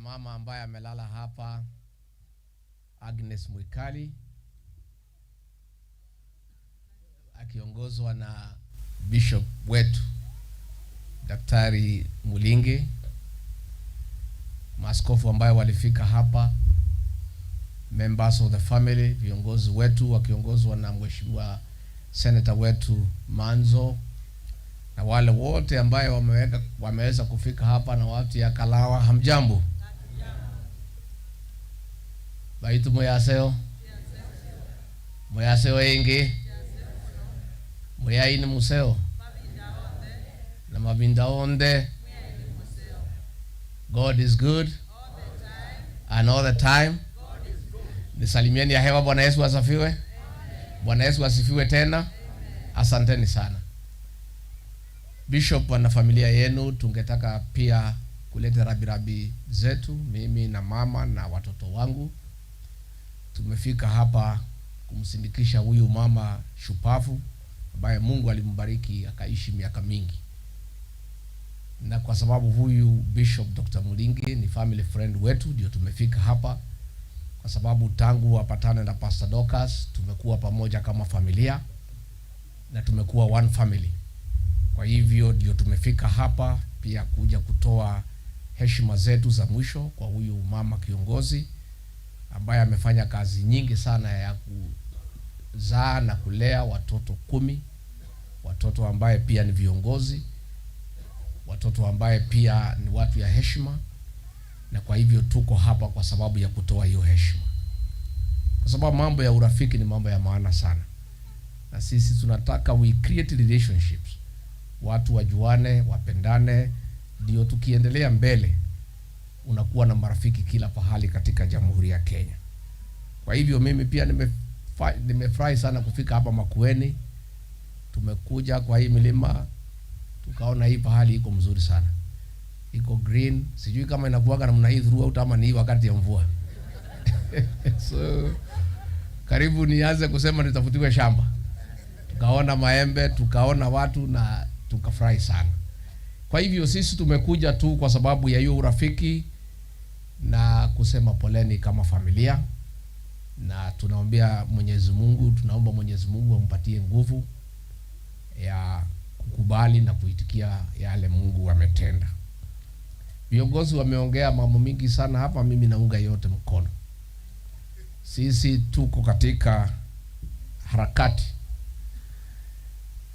mama ambaye amelala hapa, Agnes Mwikali, akiongozwa na Bishop wetu Daktari Mulinge, maaskofu ambayo walifika hapa, members of the family, viongozi wetu wakiongozwa na mheshimiwa senator wetu Manzo, na wale wote ambayo wameweza kufika hapa, na watu ya Kalawa. Hamjambo? Baitu moyaseo ingi moyaini museo na mabinda onde. God is good and all the time. Nisalimieni ya hewa. Bwana Yesu asifiwe. Bwana Yesu asifiwe tena. Asanteni sana. Bishop na familia yenu, tungetaka pia kuleta rabirabi zetu. Mimi na mama na watoto wangu tumefika hapa kumsindikisha huyu mama shupavu ambaye Mungu alimbariki akaishi miaka mingi. Na kwa sababu huyu Bishop Dr. Mulingi ni family friend wetu, ndio tumefika hapa, kwa sababu tangu wapatane na Pastor Dorcas tumekuwa pamoja kama familia na tumekuwa one family. Kwa hivyo ndio tumefika hapa pia kuja kutoa heshima zetu za mwisho kwa huyu mama kiongozi ambaye amefanya kazi nyingi sana ya kuzaa na kulea watoto 10, watoto ambaye pia ni viongozi, watoto ambaye pia ni watu ya heshima. Na kwa hivyo tuko hapa kwa sababu ya kutoa hiyo heshima, kwa sababu mambo ya urafiki ni mambo ya maana sana, na sisi tunataka we create relationships, watu wajuane, wapendane, ndio tukiendelea mbele unakuwa na marafiki kila pahali katika Jamhuri ya Kenya. Kwa hivyo mimi pia nimefurahi sana kufika hapa Makueni. Tumekuja kwa hii milima, tukaona hii pahali iko mzuri sana, iko green. Sijui kama inakuwaga namna hii throughout ama ni wakati ya mvua. So karibu nianze kusema nitafutiwe shamba. Tukaona maembe, tukaona watu na tukafurahi sana. Kwa hivyo sisi tumekuja tu kwa sababu ya hiyo urafiki na kusema poleni kama familia, na tunaomba Mwenyezi Mungu ampatie nguvu ya kukubali na kuitikia yale Mungu ametenda. Viongozi wameongea mambo mingi sana hapa, mimi naunga yote mkono. Sisi tuko katika harakati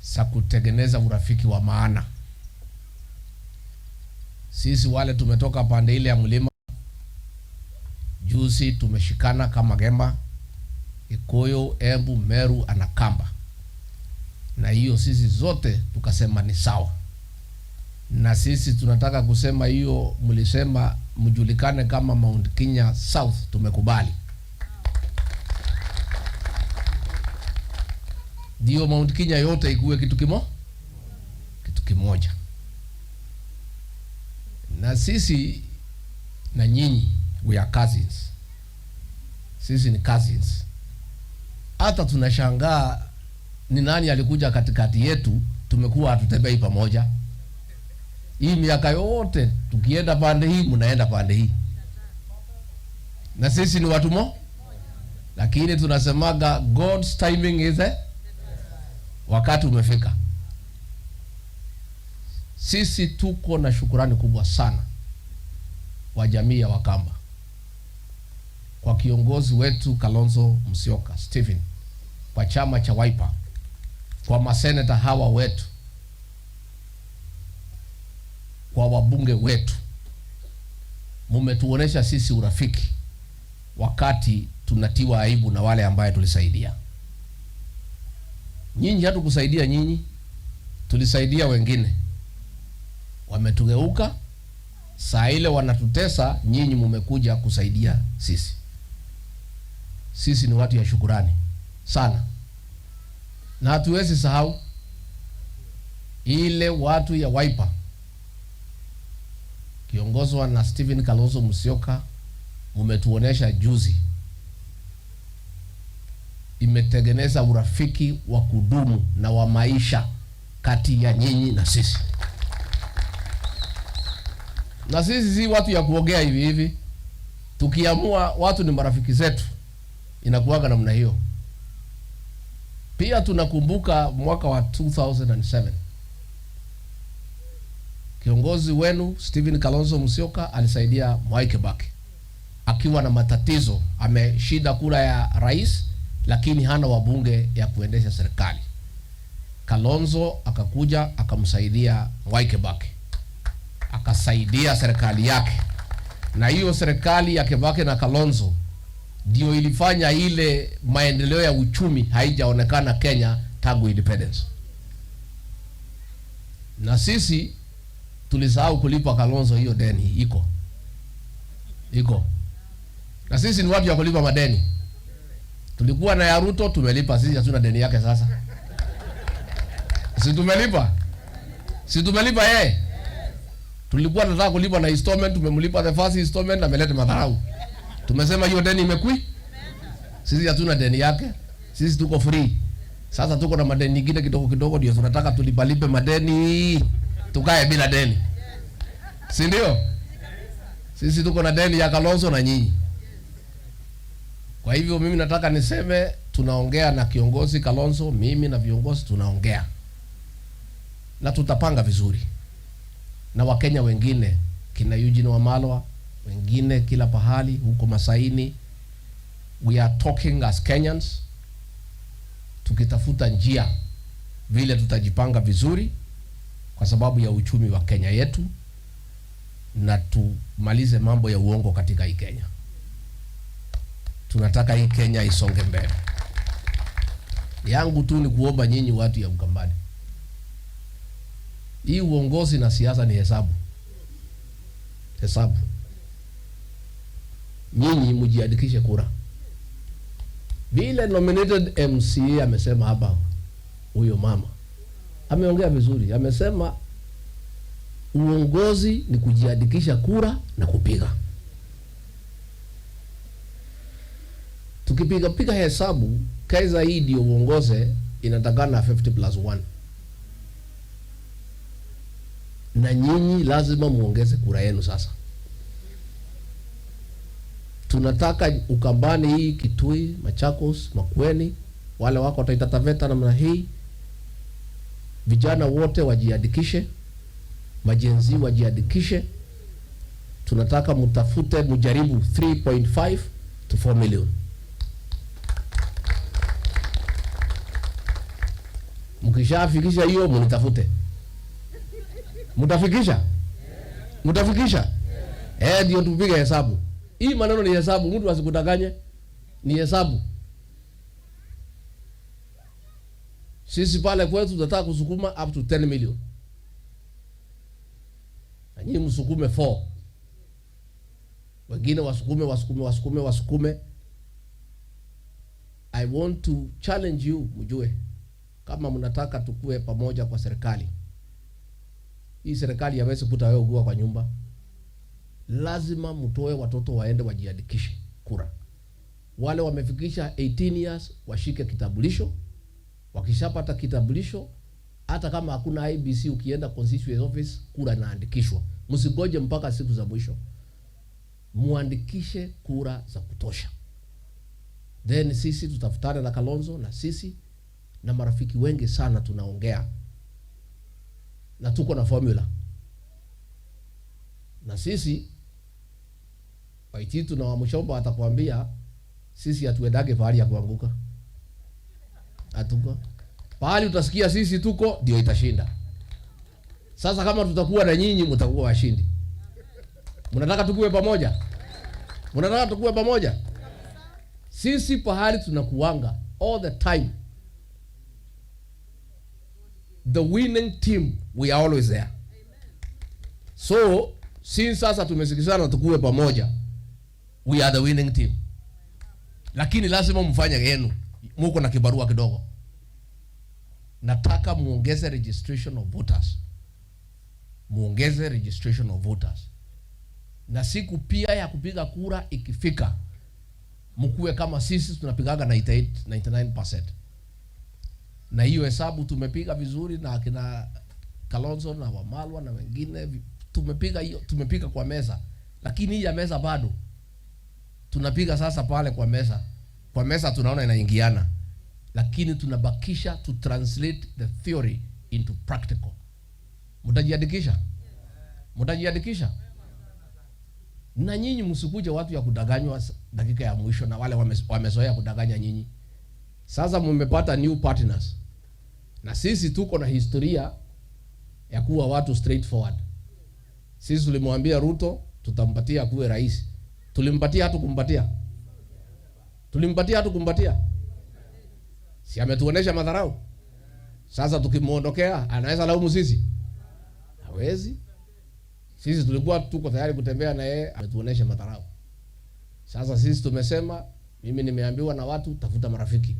za kutengeneza urafiki wa maana. Sisi wale tumetoka pande ile ya mlima, juzi tumeshikana kama Gemba, Ikoyo, Embu, Meru, Anakamba. Na hiyo sisi zote tukasema ni sawa. Na sisi tunataka kusema hiyo mlisema mjulikane kama Mount Kenya South, tumekubali. Ndio Mount Kenya yote ikuwe kitu kimoja. Na sisi na nyinyi we are cousins. Sisi ni cousins. Hata tunashangaa ni nani alikuja katikati yetu, tumekuwa hatutembei pamoja. Hii miaka yote tukienda pande hii mnaenda pande hii. Na sisi ni watu lakini tunasemaga God's timing is wakati umefika. Sisi tuko na shukurani kubwa sana wa jamii ya Wakamba kwa kiongozi wetu Kalonzo Musyoka Stephen, kwa chama cha Wiper, kwa maseneta hawa wetu, kwa wabunge wetu. Mumetuonesha sisi urafiki wakati tunatiwa aibu na wale ambaye tulisaidia. Nyinyi hatukusaidia nyinyi, tulisaidia wengine. Wametugeuka, saa ile wanatutesa, nyinyi mumekuja kusaidia sisi. Sisi ni watu ya shukurani sana. Na hatuwezi sahau ile watu ya Wiper kiongozwa na Stephen Kalonzo Musyoka, mumetuonesha juzi. Imetengeneza urafiki wa kudumu na wa maisha kati ya nyinyi na sisi. Na sisi si watu ya kuongea hivi hivi. Tukiamua watu ni marafiki zetu, inakuwaga namna hiyo. Pia tunakumbuka mwaka wa 2007 kiongozi wenu Stephen Kalonzo Musyoka alisaidia Mwai Kibaki akiwa na matatizo, ameshida kura ya rais lakini hana wabunge ya kuendesha serikali. Kalonzo akakuja akamsaidia Mwai Kibaki, akasaidia serikali yake, na hiyo serikali ya Kibaki na Kalonzo ndio ilifanya ile maendeleo ya uchumi haijaonekana Kenya tangu independence. Na sisi tulisahau kulipa Kalonzo hiyo deni. Iko. Na sisi ni watu ya kulipa madeni. Tulikuwa na ya Ruto tumelipa, sisi hatuna deni yake sasa. Si tumelipa yeye. Tulikuwa tunataka kulipa na installment, tumemlipa the first installment, ameleta madharau. Tumesema hiyo deni imekui. Sisi hatuna deni yake. Sisi tuko free. Sasa tuko na madeni nyingine kidogo ndio tunataka tulipalipe madeni. Tukae bila deni. Si ndio? Sisi tuko na deni ya Kalonzo na nyinyi. Kwa hivyo mimi nataka niseme tunaongea na kiongozi Kalonzo, mimi na viongozi tunaongea. Na tutapanga vizuri. Na Wakenya wengine kina Eugene Wamalwa, wengine kila pahali huko Masaini, we are talking as Kenyans, tukitafuta njia vile tutajipanga vizuri kwa sababu ya uchumi wa Kenya yetu, na tumalize mambo ya uongo katika hii Kenya. Tunataka hii Kenya isonge mbele. Yangu tu ni kuomba nyinyi watu ya Ukambani, hii uongozi na siasa ni hesabu. Nyinyi mjiandikishe kura. Vile nominated MCA amesema hapa, huyo mama ameongea vizuri, amesema uongozi ni kujiandikisha kura na kupiga. Tukipiga hesabu, Kaiza hii ndio uongoze inatakana 50+1. Na nyinyi lazima muongeze kura yenu sasa. Tunataka Ukambani hii, Kitui, Machakos, Makueni, wale wako Taita Taveta namna hii, vijana wote wajiandikishe, majenzi wajiandikishe. Tunataka mtafute, mjaribu 3.5 to 4 million. Mkishafikisha hiyo mnitafute. Mtafikisha? Ndio tupige hesabu. Hii maneno ni hesabu, mtu asikudanganye. Ni hesabu. Sisi pale kwetu tunataka kusukuma up to 10 million. Na nyinyi msukume 4. Wengine wasukume. I want to challenge you, mjue kama mnataka tukue pamoja kwa serikali. Hii serikali haiwezi kuta wewe ugua kwa nyumba. Lazima mtoe watoto waende wajiandikishe kura. Wale wamefikisha 18 years washike kitambulisho. Wakishapata kitambulisho, hata kama hakuna IBC, ukienda constituency office kura inaandikishwa. Msigoje mpaka siku za mwisho. Muandikishe kura za kutosha. Then sisi tutafutana na Kalonzo, na sisi na marafiki wengi sana tunaongea. Na tuko na formula. Na sisi Waititu na Wamuchomba atakwambia sisi hatuendage pahali ya kuanguka. Hatuko. Pahali utasikia sisi tuko ndio itashinda. Sasa kama tutakuwa na nyinyi mtakuwa washindi. Mnataka tukue pamoja? Sisi pahali tunakuanga all the time. The winning team, we are always there. So, since sasa tumesikizana tukue pamoja, we are the winning team. Lakini lazima mfanye yenu. Muko na kibarua kidogo. Nataka muongeze registration of voters. Na siku pia ya kupiga kura ikifika, mkue kama sisi tunapigaga 99%. Na hiyo hesabu tumepiga vizuri na akina Kalonzo na Wamalwa na wengine, tumepiga kwa meza. Lakini hii ya meza bado Tunapiga sasa pale kwa meza. Kwa meza tunaona inaingiana. Lakini tunabakisha to translate the theory into practical. Mtajiandikisha? Mtajiandikisha? Na nyinyi msikuje watu ya kudanganywa dakika ya mwisho na wale wamezoea kudanganya nyinyi. Sasa mmepata new partners. Na sisi tuko na historia ya kuwa watu straightforward. Sisi tulimwambia Ruto tutampatia kuwe rais. Tulimpatia hatu kumpatia. Tulimpatia hatu kumpatia. Si ametuonesha madharau. Sasa tukimuondokea anaweza laumu sisi? Hawezi. Sisi tulikuwa tuko tayari kutembea na yeye, ametuonesha madharau. Sasa sisi tumesema, mimi nimeambiwa na watu tafuta marafiki.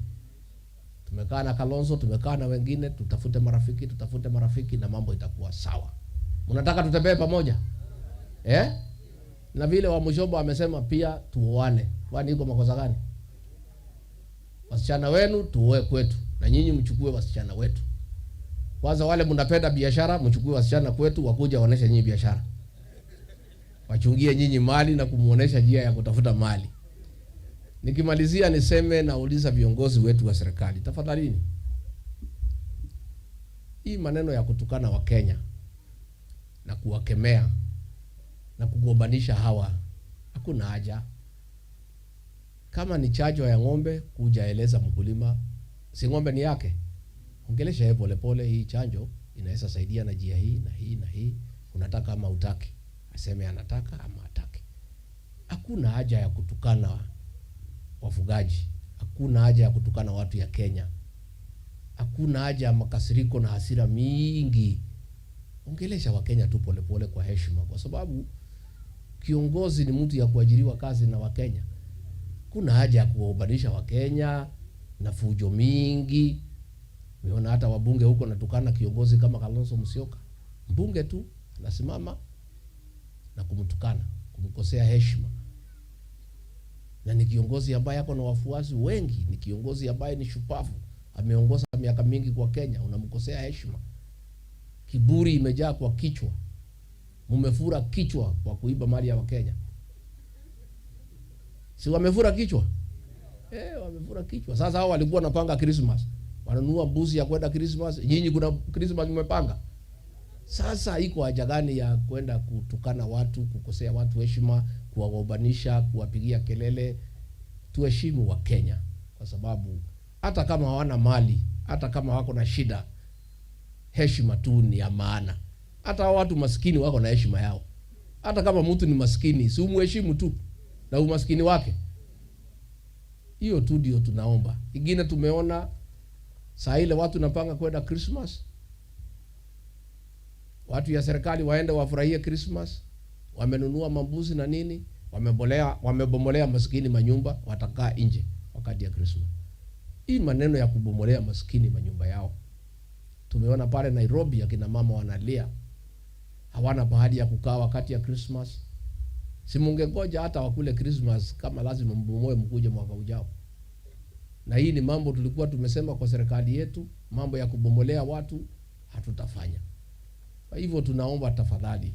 Tumekaa na Kalonzo, tumekaa na wengine, tutafute marafiki na mambo itakuwa sawa. Mnataka tutembee pamoja? Na vile wa Mushobo amesema pia tuoane. Kwani iko makosa gani? Wasichana wenu tuoe kwetu na nyinyi mchukue wasichana wetu. Kwanza wale mnapenda biashara, mchukue wasichana kwetu wakuja waoneshe nyinyi biashara. Wachungie nyinyi mali na kumuonesha njia ya kutafuta mali. Nikimalizia niseme nauliza viongozi wetu wa serikali, tafadhalini. Hii maneno ya kutukana wa Kenya na kuwakemea na kugombanisha hawa hakuna haja. Kama ni chajo ya ng'ombe kuja eleza mkulima si ng'ombe ni yake. Ongelesha yeye polepole, hii chanjo inaweza saidia na njia hii na hii na hii. Unataka ama utaki? Aseme anataka ama ataki. Hakuna haja ya kutukana wafugaji. Hakuna haja ya kutukana watu ya Kenya. Hakuna haja ya makasiriko na hasira mingi. Ongelesha Wakenya tu polepole kwa heshima, kwa sababu kiongozi ni mtu ya kuajiriwa kazi na Wakenya. Kuna haja ya kuwaubadilisha Wakenya na fujo mingi. Umeona hata wabunge huko natukana kiongozi kama Kalonzo Musyoka. Mbunge tu anasimama na kumtukana, kumkosea heshima. Na ni kiongozi ambaye yako na wafuasi wengi, ni kiongozi ambaye ni shupavu, ameongoza miaka mingi kwa Kenya, unamkosea heshima. Kiburi imejaa kwa kichwa. Mumefura kichwa kwa kuiba mali ya Wakenya. Si wamefura kichwa? Wamefura kichwa. Sasa hao walikuwa wanapanga Christmas. Wananunua mbuzi ya kwenda Christmas. Nyinyi kuna Christmas mmepanga. Sasa iko haja gani ya kwenda kutukana watu, kukosea watu heshima, kuwagombanisha, kuwapigia kelele? Tuheshimu wa Kenya, kwa sababu hata kama hawana mali, hata kama wako na shida, heshima tu ni ya maana. Hata watu maskini wako na heshima yao. Hata kama mtu ni maskini, si umheshimu tu na umaskini wake. Hiyo tu ndio tunaomba. Ingine tumeona saa ile watu napanga kwenda Christmas. Watu ya serikali waende wafurahie Christmas. Wamenunua mambuzi na nini, wamebomolea maskini manyumba, watakaa nje wakati ya Christmas. Hii maneno ya kubomolea maskini manyumba yao. Tumeona pale Nairobi akina mama wanalia, hawana pahali ya kukaa wakati ya Christmas. Si mungengoja hata wakule Christmas kama lazima mbomoe mkuje mwaka ujao. Na hii ni mambo tulikuwa tumesema kwa serikali yetu, mambo ya kubomolea watu hatutafanya. Kwa hivyo tunaomba tafadhali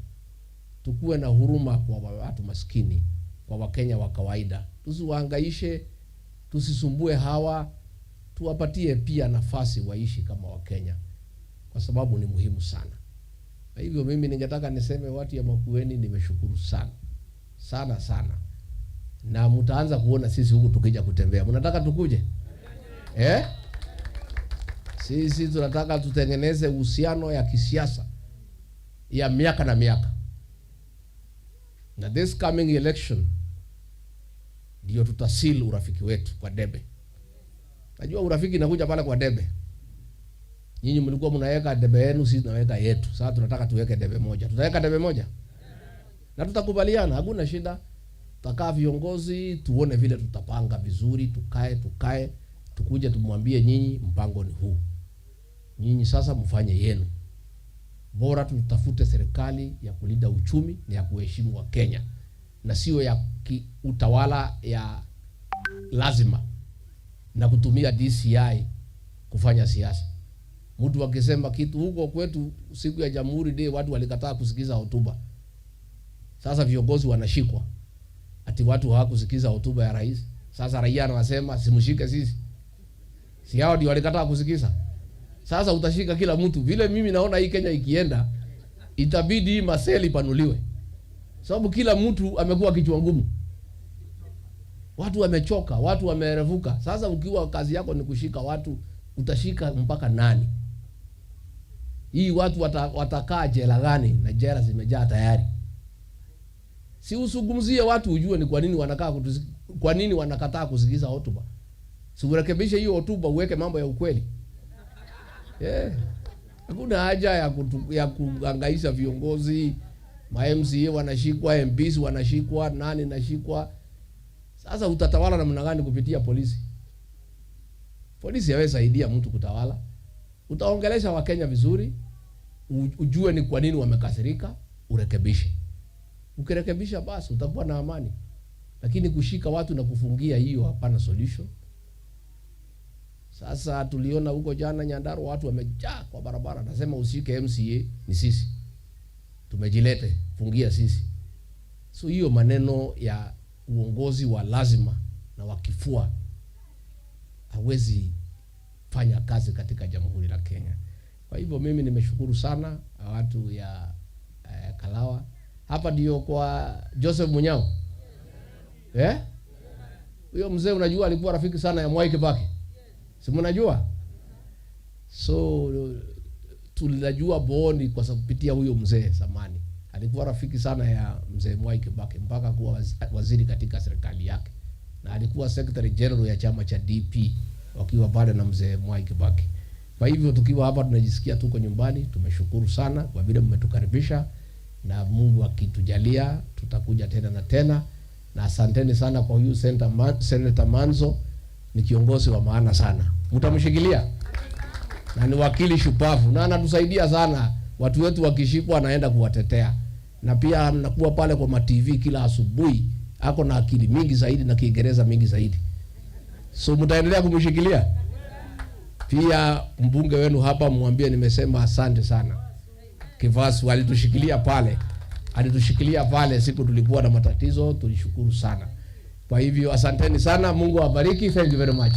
tukue na huruma kwa watu maskini, kwa Wakenya wa kawaida. Tusiwahangaishe, tusisumbue hawa, tuwapatie pia nafasi waishi kama Wakenya, kwa sababu ni muhimu sana. Kwa hivyo mimi ningetaka niseme watu ya Makueni nimeshukuru sana. Sana sana. Na mtaanza kuona sisi huku tukija kutembea. Mnataka tukuje? Sisi tunataka tutengeneze uhusiano ya kisiasa ya miaka na miaka. Na this coming election ndio tutasil urafiki wetu kwa debe. Najua urafiki inakuja pale kwa debe. Nyinyi mlikuwa mnaweka debe yenu, sisi tunaweka yetu. Sasa tunataka tuweke debe moja. Tutaweka debe moja? Na tutakubaliana, hakuna shida. Tutakaa viongozi, tuone vile tutapanga vizuri, tukae, tukuje tumwambie nyinyi mpango ni huu. Nyinyi sasa mfanye yenu. Bora tutafute serikali ya kulinda uchumi na ya kuheshimu wa Kenya, na sio ya utawala ya lazima na kutumia DCI kufanya siasa. Mtu akisema kitu huko kwetu siku ya Jamhuri Day watu walikataa kusikiza hotuba. Sasa viongozi wanashikwa. ati watu hawakusikiza hotuba ya rais. Sasa raia anasema simshike sisi. Si hao ndio walikataa kusikiza. Sasa utashika kila mtu. Vile mimi naona hii Kenya ikienda itabidi maseli panuliwe. Sababu kila mtu amekuwa kichwa ngumu. Watu wamechoka, watu wamerevuka. Sasa ukiwa kazi yako ni kushika watu, utashika mpaka nani? Hii watu watakaa jela gani? Na jela zimejaa tayari. Si usungumzie watu ujue ni kwa nini wanakataa kusikiza hotuba. Si urekebishe hiyo hotuba uweke mambo ya ukweli. Hakuna haja ya kuhangaisha viongozi, ma-MCA wanashikwa, MPs wanashikwa, nani nashikwa. Sasa utatawala namna gani kupitia polisi? Polisi hawezi saidia mtu kutawala. Utaongelesha Wakenya vizuri, ujue ni kwa nini wamekasirika, urekebishe. Ukirekebisha basi utakuwa na amani. Lakini kushika watu na kufungia, hiyo hapana solution. Sasa tuliona huko jana Nyandarua watu wamejaa kwa barabara, nasema usike MCA ni sisi. Tumejilete, fungia sisi. So hiyo maneno ya uongozi wa lazima na wakifua hawezi fanya kazi katika Jamhuri la Kenya. Kwa hivyo mimi nimeshukuru sana watu ya Kalawa. Hapa ndio kwa Joseph Munyao. Huyo mzee unajua alikuwa rafiki sana ya Mwai Kibaki. Si mnajua? So tunajua Boni kwa sababu kupitia huyo mzee zamani. Alikuwa rafiki sana ya mzee Mwai Kibaki mpaka kuwa waziri katika serikali yake. Na alikuwa secretary general ya chama cha DP wakiwa pale na mzee Mwai Kibaki. Kwa hivyo tukiwa hapa tunajisikia tuko nyumbani. Tumeshukuru sana kwa vile mmetukaribisha, na Mungu akitujalia tutakuja tena na tena. Na asanteni sana kwa huyu Senator Manzo, ni kiongozi wa maana sana. Mtamshikilia? Na ni wakili shupavu na anatusaidia sana. Watu wetu wakishikwa anaenda kuwatetea. Na pia anakuwa pale kwa ma-TV kila asubuhi. Ako na akili mingi zaidi na Kiingereza mingi zaidi. So mtaendelea kumshikilia? Pia mbunge wenu hapa mwambie nimesema asante sana. Kivasu alitushikilia pale. Alitushikilia pale siku tulikuwa na matatizo, tulishukuru sana. Kwa hivyo asanteni sana, Mungu awabariki. Thank you very much.